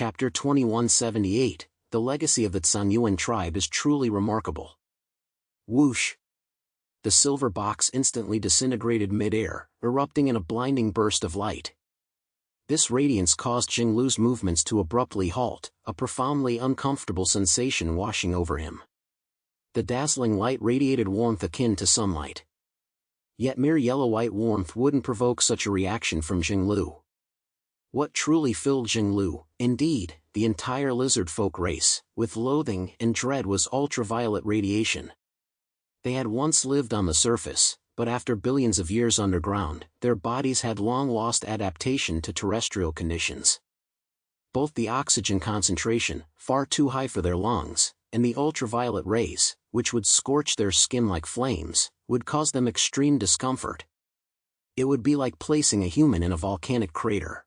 Chapter 2178, The Legacy of the Tsanyuan Tribe is truly remarkable. Whoosh! The silver box instantly disintegrated mid-air, erupting in a blinding burst of light. This radiance caused Jinglu's movements to abruptly halt, a profoundly uncomfortable sensation washing over him. The dazzling light radiated warmth akin to sunlight. Yet mere yellow-white warmth wouldn't provoke such a reaction from Jinglu. What truly filled Jinglu, indeed, the entire lizard folk race, with loathing and dread was ultraviolet radiation. They had once lived on the surface, but after billions of years underground, their bodies had long lost adaptation to terrestrial conditions. Both the oxygen concentration, far too high for their lungs, and the ultraviolet rays, which would scorch their skin like flames, would cause them extreme discomfort. It would be like placing a human in a volcanic crater.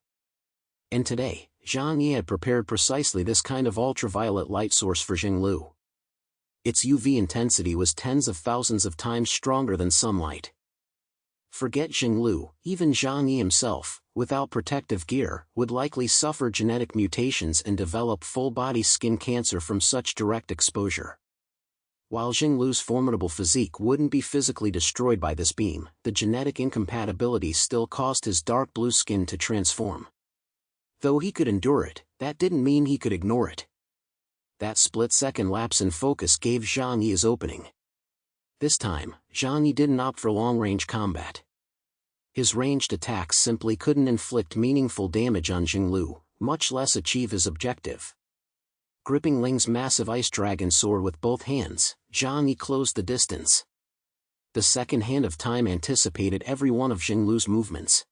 And today, Zhang Yi had prepared precisely this kind of ultraviolet light source for Jinglu. Its UV intensity was tens of thousands of times stronger than sunlight. Forget Jinglu, even Zhang Yi himself, without protective gear, would likely suffer genetic mutations and develop full-body skin cancer from such direct exposure. While Jinglu's formidable physique wouldn't be physically destroyed by this beam, the genetic incompatibility still caused his dark blue skin to transform. Though he could endure it, that didn't mean he could ignore it. That split-second lapse in focus gave Zhang Yi his opening. This time, Zhang Yi didn't opt for long-range combat. His ranged attacks simply couldn't inflict meaningful damage on Jinglu, much less achieve his objective. Gripping Ling's massive ice dragon sword with both hands, Zhang Yi closed the distance. The second hand of time anticipated every one of Jinglu's movements.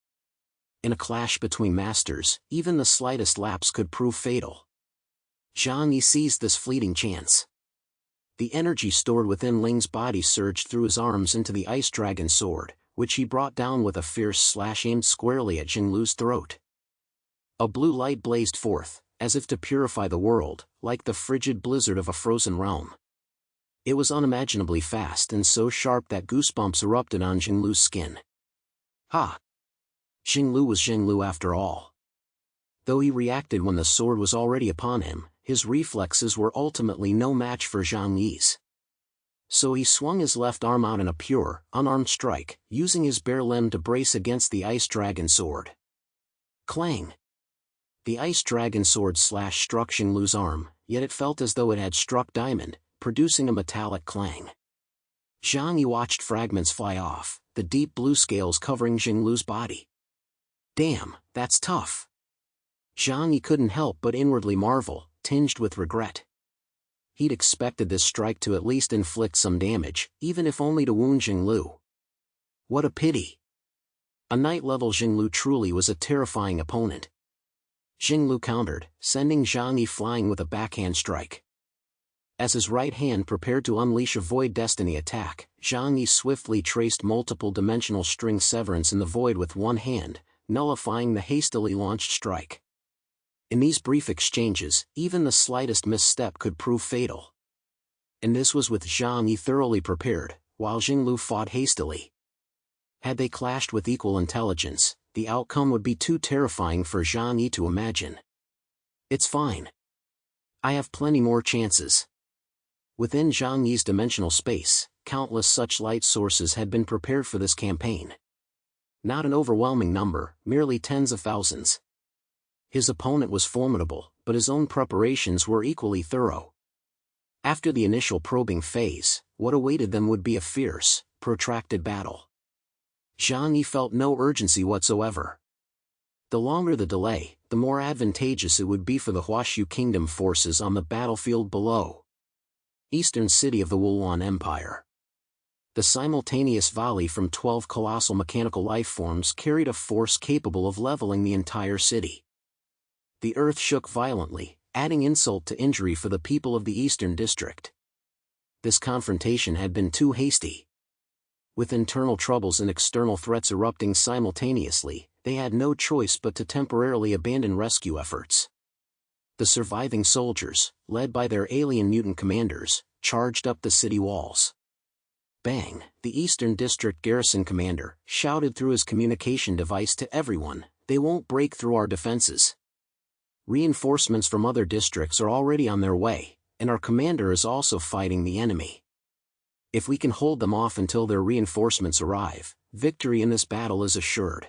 In a clash between masters, even the slightest lapse could prove fatal. Zhang Yi seized this fleeting chance. The energy stored within Ling's body surged through his arms into the ice dragon sword, which he brought down with a fierce slash aimed squarely at Jinglu's throat. A blue light blazed forth, as if to purify the world, like the frigid blizzard of a frozen realm. It was unimaginably fast and so sharp that goosebumps erupted on Jinglu's skin. Ha! Jinglu was Jinglu after all. Though he reacted when the sword was already upon him, his reflexes were ultimately no match for Zhang Yi's. So he swung his left arm out in a pure, unarmed strike, using his bare limb to brace against the ice dragon sword. Clang! The ice dragon sword slash struck Jinglu's arm, yet it felt as though it had struck diamond, producing a metallic clang. Zhang Yi watched fragments fly off, the deep blue scales covering Jinglu's body. Damn, that's tough. Zhang Yi couldn't help but inwardly marvel, tinged with regret. He'd expected this strike to at least inflict some damage, even if only to wound Jinglu. What a pity. A night-level Jinglu truly was a terrifying opponent. Jinglu countered, sending Zhang Yi flying with a backhand strike. As his right hand prepared to unleash a Void Destiny attack, Zhang Yi swiftly traced multiple dimensional string severance in the void with one hand, nullifying the hastily launched strike. In these brief exchanges, even the slightest misstep could prove fatal. And this was with Zhang Yi thoroughly prepared, while Jinglu fought hastily. Had they clashed with equal intelligence, the outcome would be too terrifying for Zhang Yi to imagine. It's fine. I have plenty more chances. Within Zhang Yi's dimensional space, countless such light sources had been prepared for this campaign. Not an overwhelming number, merely tens of thousands. His opponent was formidable, but his own preparations were equally thorough. After the initial probing phase, what awaited them would be a fierce, protracted battle. Zhang Yi felt no urgency whatsoever. The longer the delay, the more advantageous it would be for the Huashu Kingdom forces on the battlefield below. Eastern city of the Wulwan Empire. The simultaneous volley from 12 colossal mechanical life forms carried a force capable of leveling the entire city. The earth shook violently, adding insult to injury for the people of the Eastern District. This confrontation had been too hasty. With internal troubles and external threats erupting simultaneously, they had no choice but to temporarily abandon rescue efforts. The surviving soldiers, led by their alien mutant commanders, charged up the city walls. Bang! The Eastern District Garrison Commander shouted through his communication device to everyone, "They won't break through our defenses." Reinforcements from other districts are already on their way, and our commander is also fighting the enemy. If we can hold them off until their reinforcements arrive, victory in this battle is assured.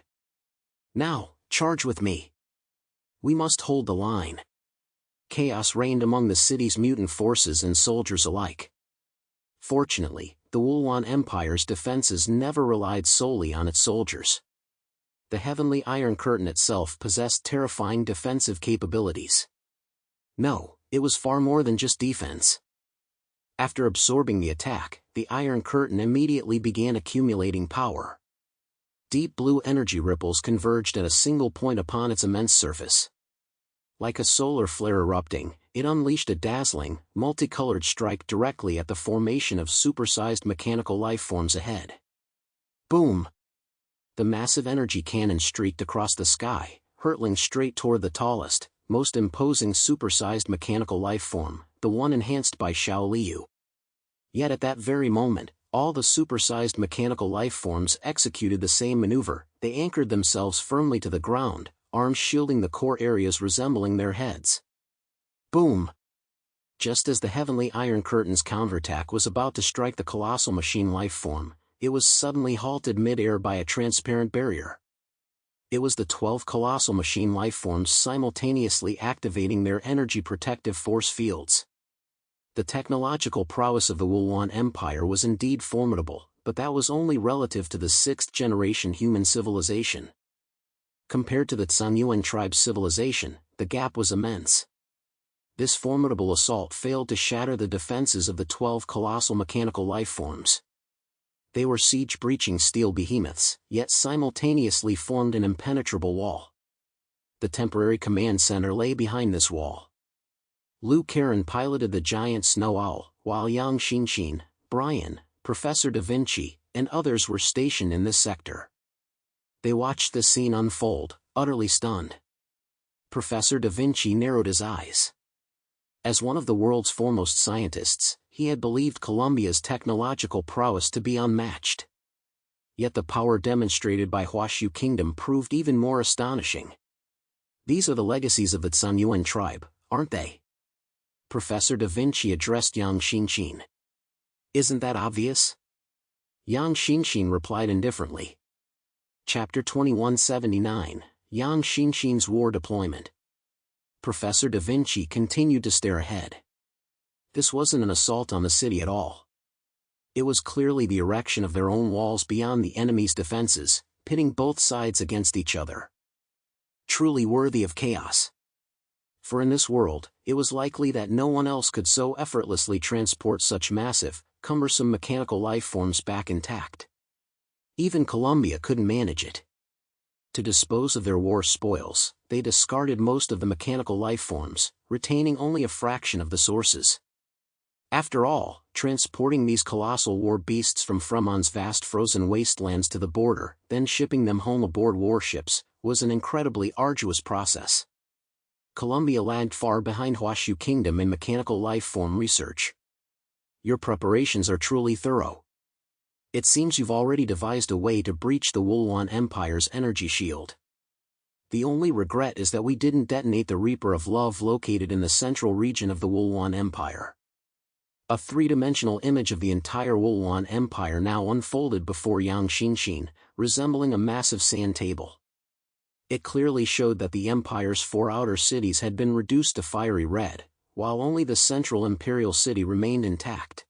Now, charge with me. We must hold the line. Chaos reigned among the city's mutant forces and soldiers alike. Fortunately, the Wulwan Empire's defenses never relied solely on its soldiers. The Heavenly Iron Curtain itself possessed terrifying defensive capabilities. No, it was far more than just defense. After absorbing the attack, the Iron Curtain immediately began accumulating power. Deep blue energy ripples converged at a single point upon its immense surface. Like a solar flare erupting, it unleashed a dazzling, multicolored strike directly at the formation of supersized mechanical lifeforms ahead. Boom! The massive energy cannon streaked across the sky, hurtling straight toward the tallest, most imposing supersized mechanical lifeform, the one enhanced by Xiao Liu. Yet at that very moment, all the supersized mechanical lifeforms executed the same maneuver. They anchored themselves firmly to the ground, arms shielding the core areas resembling their heads. Boom! Just as the Heavenly Iron Curtain's counterattack was about to strike the colossal machine lifeform, it was suddenly halted mid-air by a transparent barrier. It was the 12 colossal machine lifeforms simultaneously activating their energy protective force fields. The technological prowess of the Wulwan Empire was indeed formidable, but that was only relative to the 6th-generation human civilization. Compared to the Zhanyuan tribe's civilization, the gap was immense. This formidable assault failed to shatter the defenses of the 12 colossal mechanical lifeforms. They were siege-breaching steel behemoths, yet simultaneously formed an impenetrable wall. The temporary command center lay behind this wall. Liu Karen piloted the giant snow owl, while Yang Xinxin, Brian, Professor Da Vinci, and others were stationed in this sector. They watched the scene unfold, utterly stunned. Professor Da Vinci narrowed his eyes. As one of the world's foremost scientists, he had believed Columbia's technological prowess to be unmatched. Yet the power demonstrated by Huashu Kingdom proved even more astonishing. These are the legacies of the Zhanyuan tribe, aren't they? Professor Da Vinci addressed Yang Xinxin. Isn't that obvious? Yang Xinxin replied indifferently. Chapter 2179, Yang Xinxin's War Deployment. Professor Da Vinci continued to stare ahead. This wasn't an assault on the city at all. It was clearly the erection of their own walls beyond the enemy's defenses, pitting both sides against each other. Truly worthy of chaos. For in this world, it was likely that no one else could so effortlessly transport such massive, cumbersome mechanical lifeforms back intact. Even Columbia couldn't manage it. To dispose of their war spoils, they discarded most of the mechanical lifeforms, retaining only a fraction of the sources. After all, transporting these colossal war beasts from Fremon's vast frozen wastelands to the border, then shipping them home aboard warships, was an incredibly arduous process. Columbia lagged far behind Huashu Kingdom in mechanical lifeform research. Your preparations are truly thorough. It seems you've already devised a way to breach the Wulwan Empire's energy shield. The only regret is that we didn't detonate the Reaper of Love located in the central region of the Wulwan Empire. A three-dimensional image of the entire Wulwan Empire now unfolded before Yang Xinxin, resembling a massive sand table. It clearly showed that the Empire's 4 outer cities had been reduced to fiery red, while only the central imperial city remained intact.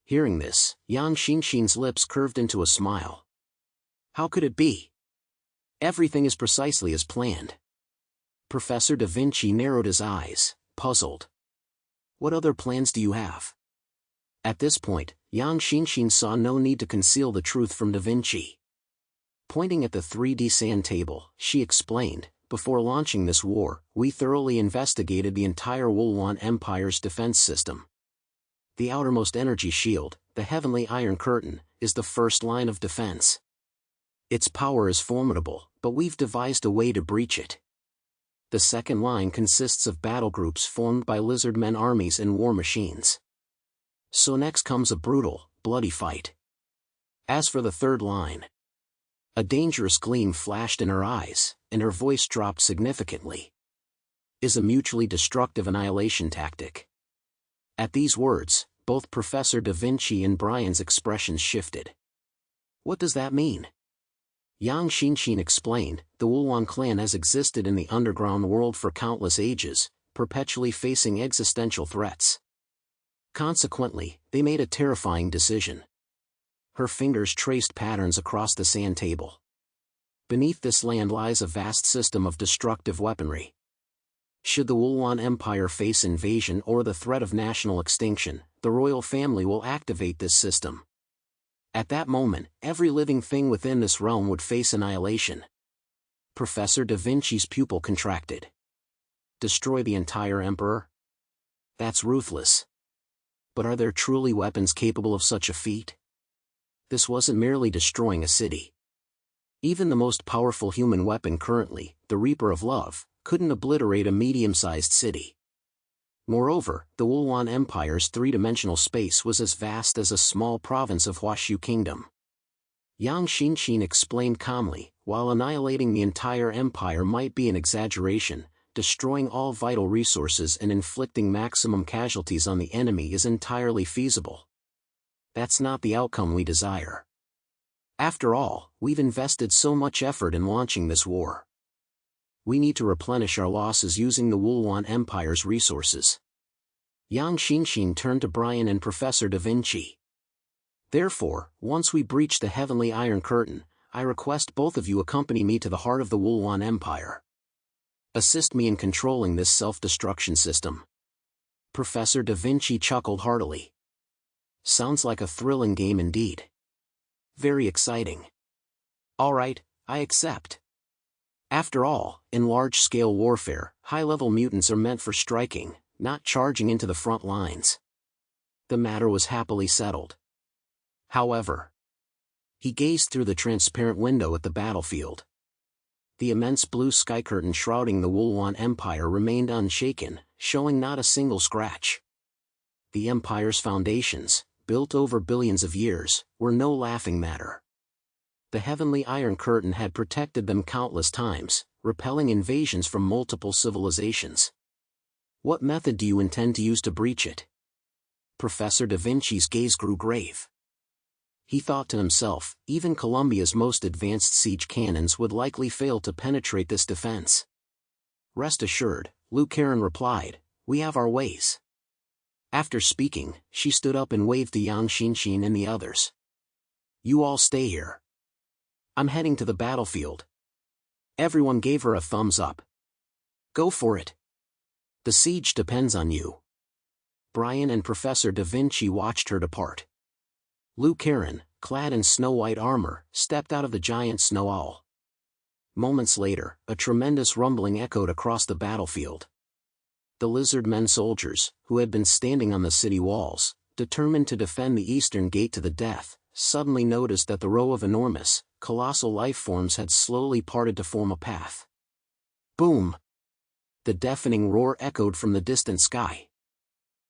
Hearing this, Yang Xinxin's lips curved into a smile. How could it be? Everything is precisely as planned. Professor Da Vinci narrowed his eyes, puzzled. What other plans do you have? At this point, Yang Xinxin saw no need to conceal the truth from Da Vinci. Pointing at the 3D sand table, she explained, before launching this war, we thoroughly investigated the entire Wulwan Empire's defense system. The outermost energy shield, the Heavenly Iron Curtain, is the first line of defense. Its power is formidable, but we've devised a way to breach it. The second line consists of battle groups formed by lizardmen armies and war machines. So next comes a brutal, bloody fight. As for the third line, a dangerous gleam flashed in her eyes, and her voice dropped significantly. is a mutually destructive annihilation tactic. At these words, both Professor Da Vinci and Brian's expressions shifted. What does that mean? Yang Xinxin explained, the Wulwan clan has existed in the underground world for countless ages, perpetually facing existential threats. Consequently, they made a terrifying decision. Her fingers traced patterns across the sand table. Beneath this land lies a vast system of destructive weaponry. Should the Wulwan Empire face invasion or the threat of national extinction, the royal family will activate this system. At that moment, every living thing within this realm would face annihilation. Professor Da Vinci's pupil contracted. Destroy the entire emperor? That's ruthless. But are there truly weapons capable of such a feat? This wasn't merely destroying a city. Even the most powerful human weapon currently, the Reaper of Love, couldn't obliterate a medium-sized city. Moreover, the Wulwan Empire's three-dimensional space was as vast as a small province of Huashu Kingdom. Yang Xinxin explained calmly, while annihilating the entire empire might be an exaggeration, destroying all vital resources and inflicting maximum casualties on the enemy is entirely feasible. That's not the outcome we desire. After all, we've invested so much effort in launching this war. We need to replenish our losses using the Wulwan Empire's resources. Yang Xinxin turned to Brian and Professor Da Vinci. Therefore, once we breach the heavenly Iron Curtain, I request both of you accompany me to the heart of the Wulwan Empire. Assist me in controlling this self-destruction system. Professor Da Vinci chuckled heartily. Sounds like a thrilling game indeed. Very exciting. All right, I accept. After all, in large-scale warfare, high-level mutants are meant for striking, not charging into the front lines. The matter was happily settled. However, he gazed through the transparent window at the battlefield. The immense blue sky curtain shrouding the Wulwan Empire remained unshaken, showing not a single scratch. The empire's foundations, built over billions of years, were no laughing matter. The heavenly Iron Curtain had protected them countless times, repelling invasions from multiple civilizations. What method do you intend to use to breach it? Professor Da Vinci's gaze grew grave. He thought to himself, even Columbia's most advanced siege cannons would likely fail to penetrate this defense. Rest assured, Liu Karen replied, we have our ways. After speaking, she stood up and waved to Yang Xinxin and the others. You all stay here. I'm heading to the battlefield. Everyone gave her a thumbs up. Go for it. The siege depends on you. Brian and Professor Da Vinci watched her depart. Liu Karen, clad in snow-white armor, stepped out of the giant snow owl. Moments later, a tremendous rumbling echoed across the battlefield. The lizard-men soldiers, who had been standing on the city walls, determined to defend the eastern gate to the death, suddenly noticed that the row of enormous, colossal life forms had slowly parted to form a path. Boom! The deafening roar echoed from the distant sky.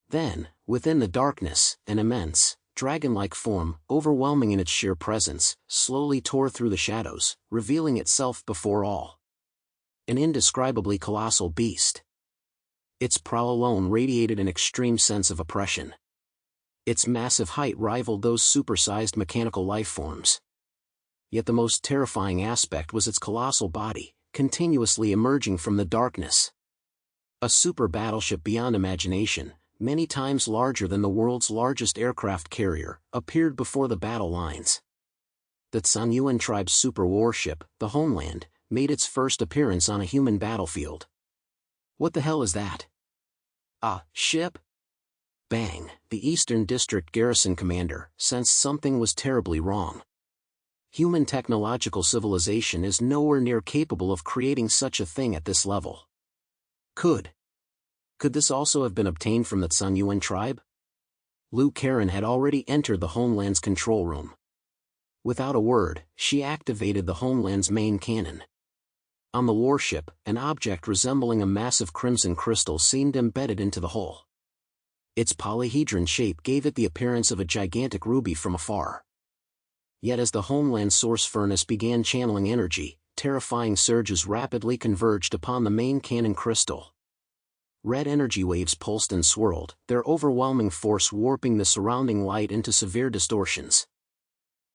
Then, within the darkness, an immense, dragon-like form, overwhelming in its sheer presence, slowly tore through the shadows, revealing itself before all. An indescribably colossal beast. Its prow alone radiated an extreme sense of oppression. Its massive height rivaled those supersized mechanical life forms. Yet the most terrifying aspect was its colossal body, continuously emerging from the darkness. A super battleship beyond imagination, many times larger than the world's largest aircraft carrier, appeared before the battle lines. The Tsanyuan tribe's super warship, the Homeland, made its first appearance on a human battlefield. What the hell is that? A ship? Bang! The Eastern District Garrison Commander sensed something was terribly wrong. Human technological civilization is nowhere near capable of creating such a thing at this level. Could this also have been obtained from the Tsanyuan tribe? Liu Karen had already entered the Homeland's control room. Without a word, she activated the Homeland's main cannon. On the warship, an object resembling a massive crimson crystal seemed embedded into the hull. Its polyhedron shape gave it the appearance of a gigantic ruby from afar. Yet as the Homeland source furnace began channeling energy, terrifying surges rapidly converged upon the main cannon crystal. Red energy waves pulsed and swirled, their overwhelming force warping the surrounding light into severe distortions.